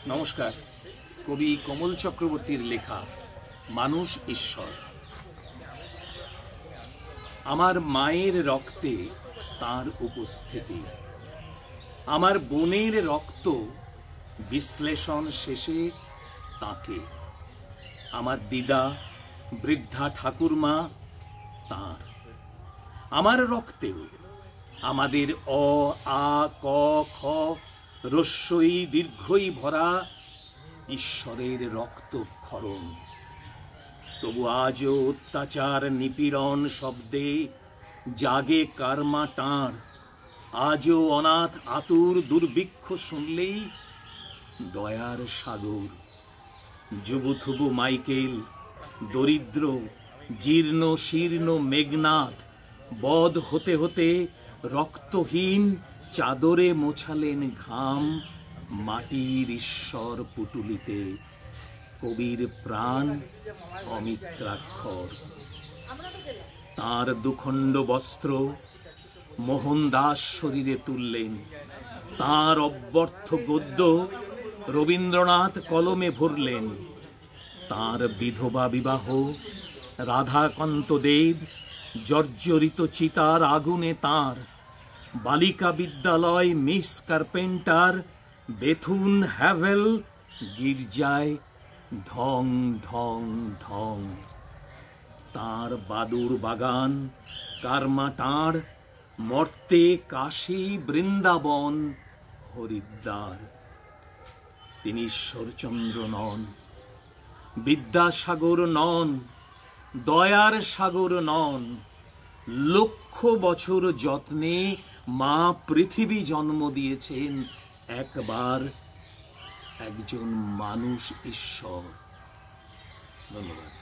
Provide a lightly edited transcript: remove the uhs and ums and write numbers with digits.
নমস্কার। কবি কমল চক্রবর্তীর লেখা মানুষ ঈশ্বর। আমার মায়ের রক্তে তার উপস্থিতি, আমার বোনের রক্ত বিশ্লেষণ শেষে তাকে, আমার দিদা বৃদ্ধা ঠাকুরমা তার, আমার রক্তেও আমাদের অ আ ক খ রস্যই দীর্ঘই ভরা ঈশ্বরের রক্তক্ষরণ। তবু আজও অত্যাচার নিপীড়ন শব্দে জাগে কার্মা টাঁড়। আজও অনাথ আতুর দুর্ভিক্ষ শুনলেই দয়ার সাগর। যুবুথুবু মাইকেল, দরিদ্র জীর্ণ শীর্ণ মেঘনাদ বধ হতে হতে রক্তহীন চাদরে মোছালেন ঘাম মাটির ঈশ্বর পুটুলিতে। কবির প্রাণ অমিত্রাক্ষর। তাঁর দুখণ্ড বস্ত্র মোহনদাস শরীরে তুললেন, তাঁর অব্যর্থ গদ্য রবীন্দ্রনাথ কলমে ভরলেন। তাঁর বিধবা বিবাহ রাধাকান্ত দেব জর্জরিত চিতার আগুনে তাঁর, বালিকা বিদ্যালয় মিস কার্পেন্টার বেথুন হ্যাভেল গির্জায় ঢং ঢং ঢং। তাঁর বাদুর বাগান কার্মা টাঁড়, মর্তে কাশী বৃন্দাবন হরিদ্বার। তিনি ঈশ্বরচন্দ্র নন, বিদ্যাসাগর নন, দয়ার সাগর নন। লক্ষ বছর যত্নে মা পৃথিবী জন্ম দিয়েছেন একবার একজন মানুষ ঈশ্বর। ধন্যবাদ।